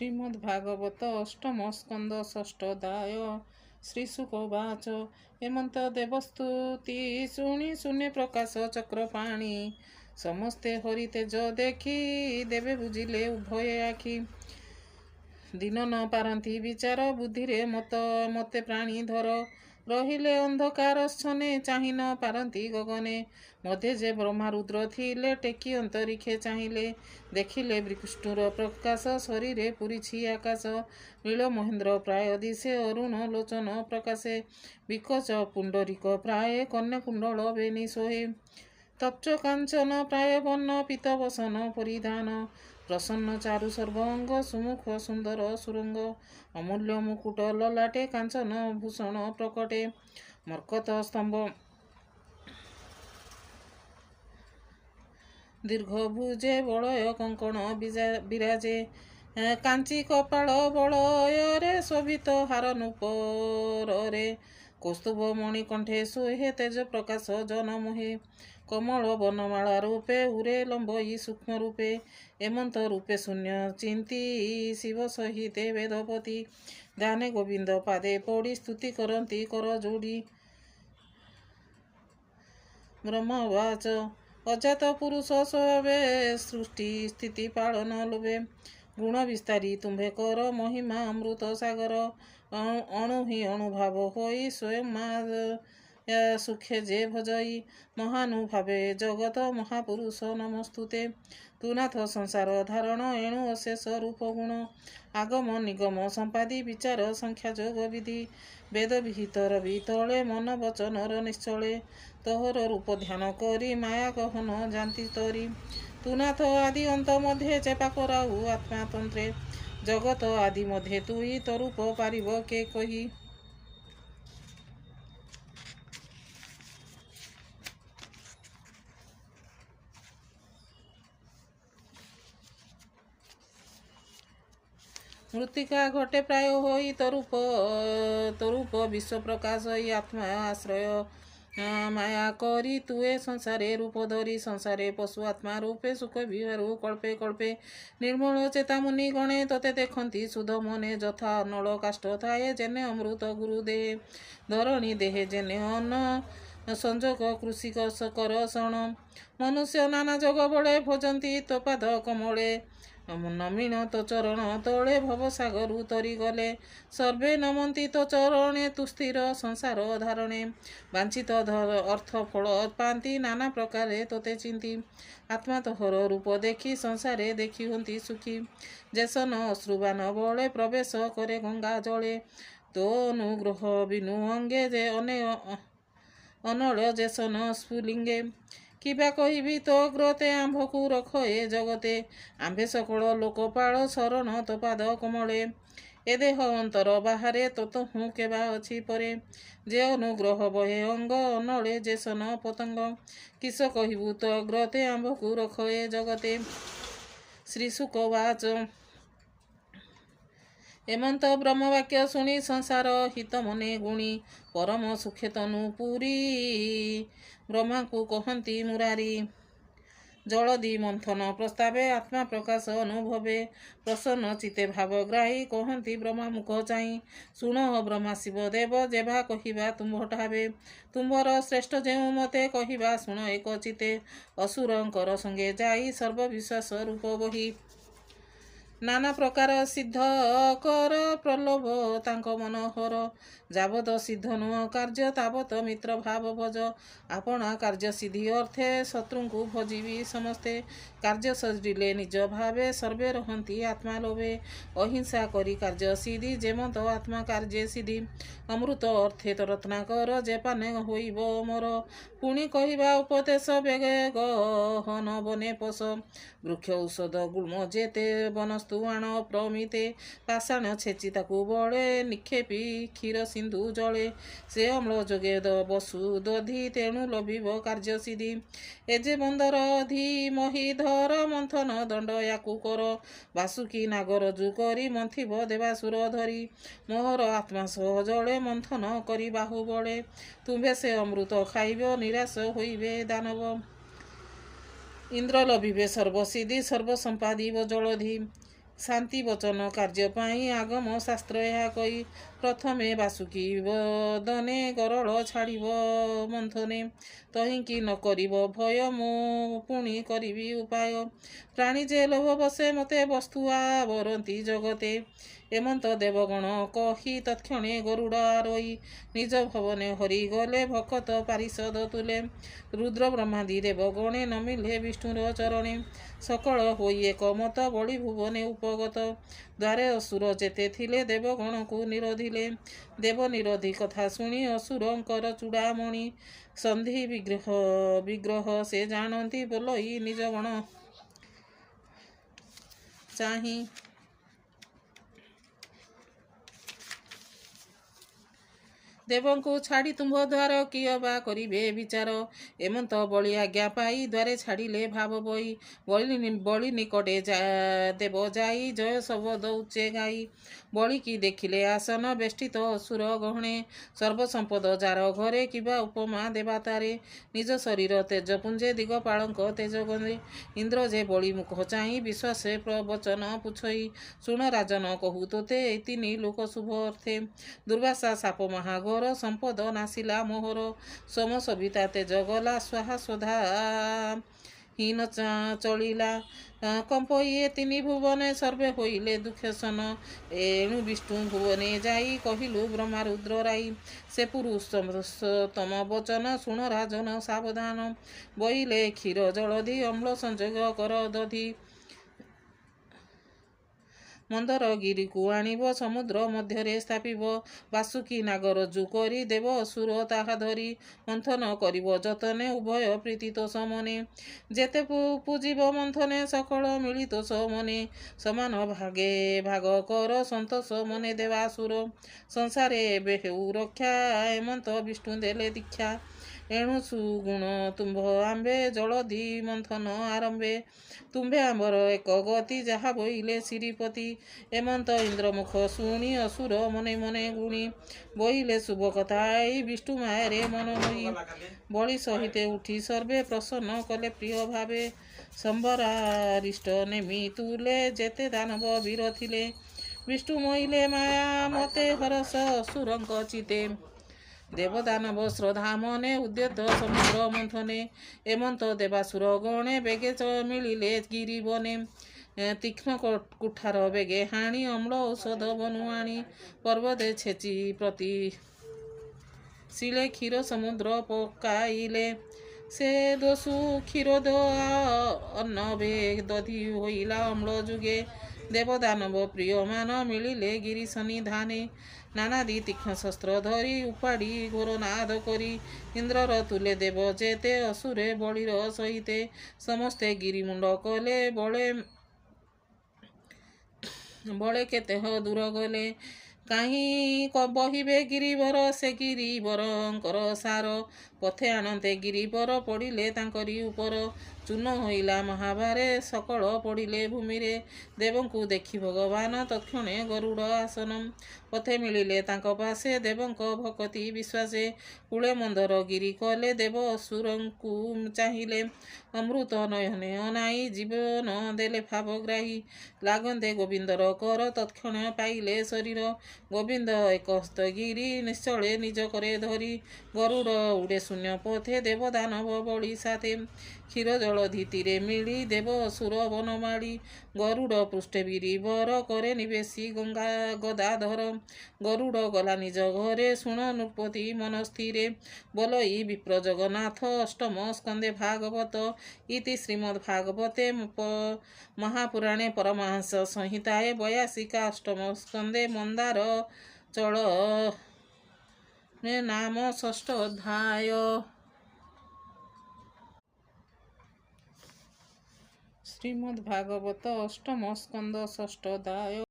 ଶ୍ରୀମଦ୍ଭାଗବତ ଅଷ୍ଟମ ସ୍କନ୍ଦ ଷଷ୍ଠୋଧ୍ୟାୟ। ଶ୍ରୀଶୁକ ଉବାଚ ହେମନ୍ତ ଦେବସ୍ତୁତି ଶୁଣି ଶୂନ୍ୟ ପ୍ରକାଶ ଚକ୍ରପାଣି। ସମସ୍ତେ ହରିତେଜ ଦେଖି ଦେବେ ବୁଝିଲେ ଉଭୟ ଆଖି। ଦିନ ନ ପାରନ୍ତି ବିଚାର ବୁଦ୍ଧିରେ ମତେ ପ୍ରାଣୀ ଧର। ରହିଲେ ଅନ୍ଧକାରଚ୍ଛନେ ଚାହିଁ ନ ପାରନ୍ତି ଗଗନେ। ମଧ୍ୟେ ଯେ ବ୍ରହ୍ମା ରୁଦ୍ର ଥିଲେ ଟେକି ଅନ୍ତରିକ୍ଷେ ଚାହିଁଲେ। ଦେଖିଲେ ବିଷ୍ଣୁର ପ୍ରକାଶ ଶରୀରେ ପୁରିଛି ଆକାଶ। ନୀଳ ମହେନ୍ଦ୍ର ପ୍ରାୟ ଦିଶେ ଅରୁଣ ଲୋଚନ ପ୍ରକାଶେ। ବିକଚ ପୁଣ୍ଡରିକ ପ୍ରାୟ କନ୍ୟାକୁଣ୍ଡଳ ବେନି ସୋହେ। ତପ୍ତ କାଞ୍ଚନ ପ୍ରାୟ ବର୍ଣ୍ଣ ପୀତ ବସନ ପରିଧାନ। ପ୍ରସନ୍ନ ଚାରୁ ସର୍ବାଙ୍ଗ ସୁମୁଖ ସୁନ୍ଦର ସୁରଙ୍ଗ। ଅମୂଲ୍ୟ ମୁକୁଟ ଲଲାଟେ କାଞ୍ଚନ ଭୂଷଣ ପ୍ରକଟେ। ମର୍କତ ସ୍ତମ୍ଭ ଦୀର୍ଘ ଭୁଜେ ବଳୟ କଙ୍କଣ ବିରାଜେ। କାଞ୍ଚି କପାଳ ବଳୟରେ ଶୋଭିତ ହାର ନୂପରରେ। କୌସ୍ତୁଭ ମଣିକଣ୍ଠେ ଶୋହେ ତେଜ ପ୍ରକାଶ ଜନ ମୋହେ। କମଳ ବନମାଳା ରୂପେ ଉରେ ଲମ୍ବଇ ସୂକ୍ଷ୍ମ ରୂପେ। ଏମନ୍ତ ରୂପେ ଶୂନ୍ୟ ଚିନ୍ତି ଶିବ ସହିତେ ବେଦପତି। ଧ୍ୟାନେ ଗୋବିନ୍ଦ ପାଦେ ପଡ଼ି ସ୍ତୁତି କରନ୍ତି କର ଯୋଡ଼ି। ବ୍ରହ୍ମ ଉବାଚ ଅଜାତ ପୁରୁଷ ସ୍ୱଭାବେ ସୃଷ୍ଟି ସ୍ଥିତି ପାଳନ ଲୋଭେ। ଗୁଣ ବିସ୍ତାରୀ ତୁମ୍ଭେ କର ମହିମା ଅମୃତ ସାଗର। ଅଣୁହି ଅଣୁଭାବ ହୋଇ ସ୍ୱୟଂ ମାୟା ସୁଖେ ଯେ ଭଜଇ। ମହାନୁଭାବେ ଜଗତ ମହାପୁରୁଷ ନମସ୍ତୁତେ। ତୁ ନାଥ ସଂସାର ଧାରଣ ଏଣୁ ଅଶେଷ ରୂପ ଗୁଣ। ଆଗମ ନିଗମ ସମ୍ପାଦି ବିଚାର ସଂଖ୍ୟା ଯୋଗ ବିଧି। ବେଦ ବିହିତ ରବି ତଳେ ମନ ବଚନର ନିଶ୍ଚଳେ। ତୋହର ରୂପ ଧ୍ୟାନ କରି ମାୟା ଗହନ ଜାନ୍ତି ତରି। ତୁ ନାଥ ଆଦି ଅନ୍ତ ମଧ୍ୟେ ଚେପା କରାଉ ଆତ୍ମାତନ୍ତ୍ରେ। ଜଗତ ଆଦି ମଧ୍ୟେ ତୁଇ ତୋରୂପ ପାରିବ କେ କହି। ମୃତ୍ତିକା ଘଟେ ପ୍ରାୟ ହୋଇ ତୋରୂପ ବିଶ୍ୱ ପ୍ରକାଶ। ଏଇ ଆତ୍ମା ଆଶ୍ରୟ ମାୟା କରି ତୁଏ ସଂସାରେ ରୂପ ଧରି। ସଂସାରେ ପଶୁ ଆତ୍ମା ରୂପେ ସୁଖ ବିହାରୁ କଳ୍ପେ କଳ୍ପେ। ନିର୍ମଳ ଚେତାମୁନି ଗଣେ ତୋତେ ଦେଖନ୍ତି ସୁଧ ମନେ। ଯଥା ନଳ କାଷ୍ଠ ଥାଏ ଯେନେ ଅମୃତ ଗୁରୁ ଦେହେ। ଧରଣୀ ଦେହେ ଯେନେ ଅନ୍ନ ସଂଯୋଗ କୃଷି କର ଶଣ। ମନୁଷ୍ୟ ନାନା ଯୋଗ ବଳେ ଭଜନ୍ତି ତୋ ପାଦ କମଳେ। ନମିଣ ତୋ ଚରଣ ତଳେ ଭବସାଗରୁ ତରି ଗଲେ। ସର୍ବେ ନମନ୍ତି ତୋ ଚରଣେ ତୁ ସ୍ଥିର ସଂସାର ଧାରଣେ। ବାଞ୍ଛିତ ଅର୍ଥ ଫଳ ପାଆନ୍ତି ନାନା ପ୍ରକାରେ ତୋତେ ଚିନ୍ତି। ଆତ୍ମା ତୋହର ରୂପ ଦେଖି ସଂସାରେ ଦେଖି ହୁଅନ୍ତି ସୁଖୀ। ଯେସନ ଅଶ୍ରୁବାନ ବଳେ ପ୍ରବେଶ କରେ ଗଙ୍ଗା ଜଳେ। ତୋ ଅନୁଗ୍ରହ ବିନୁ ଅଙ୍ଗେ ଯେ ଅନଳ ଯେସନ ସ୍ଫୁଲିଙ୍ଗେ। କିବା କହିବି ତୋ ଗ୍ରତେ ଆମ୍ଭକୁ ରଖ ଏ ଜଗତେ। ଆମ୍ଭେ ସକଳ ଲୋକପାଳ ଶରଣ ତୋ ପାଦ କମଳେ। ଏ ଦେହ ଅନ୍ତର ବାହାରେ ତୋତହୁଁ କେବା ଅଛି ପରେ। ଯେ ଅନୁଗ୍ରହ ବହେ ଅଙ୍ଗ ଅନଳେ ଯେସନ ପତଙ୍ଗ। କିସ କହିବୁ ତୋ ଗ୍ରତେ ଆମ୍ଭକୁ ରଖ ଏ ଜଗତେ। ଶ୍ରୀଶୁକ ଉବାଚ ଏମନ୍ତ ବ୍ରହ୍ମବାକ୍ୟ ଶୁଣି ସଂସାର ହିତ ମନେ ଗୁଣି। ପରମ ସୁଖେ ତନୁ ପୁରୀ ବ୍ରହ୍ମାଙ୍କୁ କହନ୍ତି ମୁରାରି। ଜଳଦି ମନ୍ଥନ ପ୍ରସ୍ତାବେ ଆତ୍ମା ପ୍ରକାଶ ଅନୁଭବେ। ପ୍ରସନ୍ନ ଚିତ୍ତେ ଭାବଗ୍ରାହୀ କହନ୍ତି ବ୍ରହ୍ମା ମୁଖ ଚାହିଁ। ଶୁଣ ବ୍ରହ୍ମା ଶିବ ଦେବ ଯେଭା କହିବା ତୁମ୍ଭ ଠାବେ। ତୁମ୍ଭର ଶ୍ରେଷ୍ଠ ଯେଉଁ ମତେ କହିବା ଶୁଣ ଏକ ଚିତ୍ତେ। ଅସୁରଙ୍କର ସଙ୍ଗେ ଯାଇ ସର୍ବବିଶ୍ୱାସ ରୂପ ବହି। ନାନା ପ୍ରକାର ସିଦ୍ଧ କର ପ୍ରଲୋଭ ତାଙ୍କ ମନୋହର। ଯାବତ ସିଦ୍ଧ ନୁହ କାର୍ଯ୍ୟ ତାବତ ମିତ୍ର ଭାବ ଭଜ। ଆପଣା କାର୍ଯ୍ୟ ସିଦ୍ଧି ଅର୍ଥେ ଶତ୍ରୁଙ୍କୁ ଭଜିବି ସମସ୍ତେ। କାର୍ଯ୍ୟ ସରିଲେ ନିଜ ଭାବେ ସର୍ବେ ରହନ୍ତି ଆତ୍ମା ଲୋଭେ। ଅହିଂସା କରି କାର୍ଯ୍ୟ ସିଦ୍ଧି ଯେମନ୍ତ ଆତ୍ମା କାର୍ଯ୍ୟ ସିଦ୍ଧି। ଅମୃତ ଅର୍ଥେ ରତ୍ନାକର ଯେ ପାନେ ହୋଇବ ଅମର। ପୁଣି କହିବା ଉପଦେଶ ବେଗେ ଗହନ ବନେ ପଶ। ବୃକ୍ଷ ଔଷଧ ଗୁଳ୍ମ ଯେତେ ବନସ୍ତୁ ଆଣ ପ୍ରମିତେ। ପାଷାଣ ଛେଚି ତାକୁ ବଳେ ନିକ୍ଷେପି କ୍ଷୀର ସିନ୍ଧୁ ଜଳେ। ସେ ଅମ୍ଳ ଯୋଗେ ବସୁ ଦଧି ତେଣୁ ଲଭିବ କାର୍ଯ୍ୟ ସିଦ୍ଧି। ଏ ଯେ ବନ୍ଦର ଅଧି ମହୀଧର ମନ୍ଥନ ଦଣ୍ଡ ୟାକୁ କର। ବାସୁକି ନାଗରଜୁ କରି ମନ୍ଥିବ ଦେବାସୁର ଧରି। ମୋହର ଆତ୍ମା ସହ ଜଳେ ମନ୍ଥନ କରି ବାହୁ ବଳେ। ତୁମ୍ଭେ ସେ ଅମୃତ ଖାଇବ ନିରାଶ ହୋଇବେ ଦାନବ। ଇନ୍ଦ୍ର ଲଭିବେ ସର୍ବସିଦ୍ଧି ସର୍ବସମ୍ପାଦିବ ଜଳଧି। ଶାନ୍ତି ବଚନ କାର୍ଯ୍ୟ ପାଇଁ ଆଗମ ଶାସ୍ତ୍ର ଏହା କହି ପ୍ରଥମେ ବାସୁକି ବଦନେ ଗରଳ ଛାଡ଼ିବ ମନ୍ଥନେ ତହିଁକି ନ କରିବ ଭୟ ମୁଁ ପୁଣି କରିବି ଉପାୟ ପ୍ରାଣୀ ଯେ ଲୋଭ ବସେ ମୋତେ ବସ୍ତୁ ଆବରନ୍ତି ଜଗତେ ଏମନ୍ତ ଦେବଗଣ କହି ତତ୍କ୍ଷଣେ ଗରୁଡ଼ ଆରୋଇ ନିଜ ଭବନେ ହରିଗଲେ ଭକତ ପାରିଷଦ ତୁଲେ ରୁଦ୍ର ବ୍ରହ୍ମାଦି ଦେବଗଣେ ନମିଲେ ବିଷ୍ଣୁର ଚରଣେ ସକଳ ହୋଇ ଏକମତ ବଳି ଭୁବନେ ଉପଗତ ଦ୍ୱାରେ ଅସୁର ଯେତେ ଥିଲେ ଦେବଗଣକୁ ନିରୋଧିଲେ ଦେବ ନିରୋଧୀ କଥା ଶୁଣି ଅସୁରଙ୍କର ଚୂଡ଼ାମଣି ସନ୍ଧି ବିଗ୍ରହ ସେ ଜାଣନ୍ତି ବୋଲଇ ନିଜ ଗଣ ଚାହିଁ ଦେବଙ୍କୁ ଛାଡ଼ି ତୁମ୍ଭ ଦ୍ୱାର କିଏ ବା କରିବେ ବିଚାର ଏମନ୍ତ ବଳି ଆଜ୍ଞା ପାଇ ଦ୍ୱାରେ ଛାଡ଼ିଲେ ଭାବ ବହି ବଳି ନିକଟେ ଦେବ ଯାଇ ଜୟ ଶବଦ ଉଚ୍ଚେ ଗାଇ ବଳିକି ଦେଖିଲେ ଆସନ ବେଷ୍ଟିତ ଅସୁର ଗହଣେ ସର୍ବସମ୍ପଦ ଯାର ଘରେ କିବା ଉପମା ଦେବାତାରେ ନିଜ ଶରୀର ତେଜପୁଞ୍ଜେ ଦିଗପାଳଙ୍କ ତେଜ ଗନ୍ଧେ ଇନ୍ଦ୍ର ଯେ ବଳି ମୁଖ ଚାହିଁ ବିଶ୍ୱାସେ ପ୍ରବଚନ ପୁଛଇ ଶୁଣ ରାଜନ କହୁ ତୋତେ ଏ ତିନି ଲୋକ ଶୁଭ ଅର୍ଥେ ଦୁର୍ବାସା ସାପ ମହାଘୋର ସମ୍ପଦ ନାସିଲା ମୋହର ସୋମ ସବିତା ତେଜ ଗଲା ସ୍ୱାହା ସ୍ୱଧା ହୀନ ଚଳିଲା କମ୍ପଇ ଏ ତିନି ଭୁବନେ ସର୍ବେ ହୋଇଲେ ଦୁଃଖସନ ଏଣୁ ବିଷ୍ଣୁ ଭୁବନେ ଯାଇ କହିଲୁ ବ୍ରହ୍ମା ରୁଦ୍ର ରାଇ ସେ ପୁରୁଷୋତ୍ତମ ବଚନ ଶୁଣ ରାଜନ ସାବଧାନ ବଇଲେ କ୍ଷୀର ଜଳଧି ଅମ୍ଳ ସଂଯୋଗ କର ଦଧି ମନ୍ଦରଗିରିକୁ ଆଣିବ ସମୁଦ୍ର ମଧ୍ୟରେ ସ୍ଥାପିବ ବାସୁକି ନାଗରଜୁ କରି ଦେବ ଅସୁର ତାହା ଧରି ମନ୍ଥନ କରିବ ଯତନେ ଉଭୟ ପ୍ରୀତିତୋଷ ମନେ ଯେତେ ପୂଜିବ ମନ୍ଥନେ ସକଳ ମିଳିତୋଷ ମନେ ସମାନ ଭାଗେ ଭାଗ କର ସନ୍ତୋଷ ମନେ ଦେବାସୁର ସଂସାରେ ଏବେ ହେଉ ରକ୍ଷା ଏମନ୍ତ ବିଷ୍ଣୁ ଦେଲେ ଦୀକ୍ଷା ଏଣୁ ସୁଗୁଣ ତୁମ୍ଭ ଆମ୍ବେ ଜଳଧି ମନ୍ଥନ ଆରମ୍ଭେ ତୁମ୍ଭେ ଆମ୍ବର ଏକ ଗତି ଯାହା ବୋଇଲେ ଶ୍ରୀପତି ଏମନ୍ତ ଇନ୍ଦ୍ରମୁଖ ଶୁଣି ଅସୁର ମନେ ମନେ ଗୁଣି ବୋଇଲେ ଶୁଭ କଥା ଏଇ ବିଷ୍ଣୁ ମାୟାରେ ମନ ହୋଇ ବଳି ସହିତେ ଉଠି ସର୍ବେ ପ୍ରସନ୍ନ କଲେ ପ୍ରିୟ ଭାବେ ସମ୍ବରାରିଷ୍ଟ ନେମି ତୁଲେ ଯେତେ ଦାନବ ବୀର ଥିଲେ ବିଷ୍ଣୁ ମୋଇଲେ ମାୟା ମତେ ହରସ ଅସୁରଙ୍କ ଚିତେ ଦେବଦାନବ ଶ୍ରଦ୍ଧା ମନେ ଉଦ୍ୟତ ସମୁଦ୍ର ମନ୍ଥନେ ଏମନ୍ତ ଦେବାସୁର ଗଣେ ବେଗେ ମିଳିଲେ ଗିରିବନେ ତୀକ୍ଷ୍ଣ କୁଠାର ବେଗେ ହାଣି ଅମ୍ଳ ଔଷଧ ବନୁଆଣି ପର୍ବତେ ଛେଚି ପ୍ରତି ଶିଳେ କ୍ଷୀର ସମୁଦ୍ର ପକାଇଲେ ସେ ଦୋଷୁ କ୍ଷୀର ଅନ୍ନ ବେ ଦଧି ହୋଇଲା ଅମ୍ଳ ଯୁଗେ ଦେବଦାନବ ପ୍ରିୟମାନ ମିଳିଲେ ଗିରି ସନ୍ନିଧାନେ ନାନାଦି ତୀକ୍ଷ୍ଣ ଶସ୍ତ୍ର ଧରି ଉପାଡ଼ି ଘୋରନାଦ କରି ଇନ୍ଦ୍ରର ତୁଲେ ଦେବ ଯେତେ ଅସୁରେ ବଳିର ସହିତେ ସମସ୍ତେ ଗିରିମୁଣ୍ଡ କଲେ ବଳେ କେତେ ଦୂର ଗଲେ କାହିଁ ବହିବେ ଗିରିବର ସେ ଗିରିବରଙ୍କର ସାର ପଥେ ଆଣନ୍ତେ ଗିରିବର ପଡ଼ିଲେ ତାଙ୍କରି ଉପର ଚୂନ ହୋଇଲା ମହାଭାରେ ସକଳ ପଡ଼ିଲେ ଭୂମିରେ ଦେବଙ୍କୁ ଦେଖି ଭଗବାନ ତତ୍କ୍ଷଣେ ଗରୁଡ଼ ଆସନ ପଥେ ମିଳିଲେ ତାଙ୍କ ପାଶେ ଦେବଙ୍କ ଭକତି ବିଶ୍ୱାସେ କୂଳେ ମନ୍ଦର ଗିରି କଲେ ଦେବ ଅସୁରଙ୍କୁ ଚାହିଁଲେ ଅମୃତ ନୟନେ ଅନାଇ ଜୀବନ ଦେଲେ ଭାବଗ୍ରାହୀ ଲାଗନ୍ତେ ଗୋବିନ୍ଦର କର ତତ୍କ୍ଷଣ ପାଇଲେ ଶରୀର ଗୋବିନ୍ଦ ଏକସ୍ତ ଗିରି ନିଶ୍ଚଳେ ନିଜ କରେ ଧରି ଗରୁଡ଼ ଉଡ଼େ ଶୂନ୍ୟ ପଥେ ଦେବଦାନବ ବଳି ସାଥେ କ୍ଷୀର ଜଳଧି ତୀରେ ମିଳି ଦେବ ଅସୁର ବନମାଳି ଗରୁଡ଼ ପୃଷ୍ଠେ ବୀରିବର କରେ ନିବେଶୀ ଗଦାଧର ଗରୁଡ଼ ଗଲା ନିଜ ଘରେ ଶୁଣ ନୃପତି ମନସ୍ଥିରେ ବୋଲଇ ବିପ୍ର ଜଗନ୍ନାଥ ଅଷ୍ଟମ ସ୍କନ୍ଧେ ଭାଗବତ ଇତି ଶ୍ରୀମଦ୍ ଭାଗବତେ ମହାପୁରାଣେ ପରମହଂସ ସଂହିତାଏ 82 ଅଷ୍ଟମ ସ୍କନ୍ଧେ ମନ୍ଦାର ଚଳ ନାମ ଷଷ୍ଠ ଅଧ୍ୟାୟ ଶ୍ରୀମଦ୍ ଭାଗବତ ଅଷ୍ଟମ ସ୍କନ୍ଧ ଷଷ୍ଠ ଅଧ୍ୟାୟ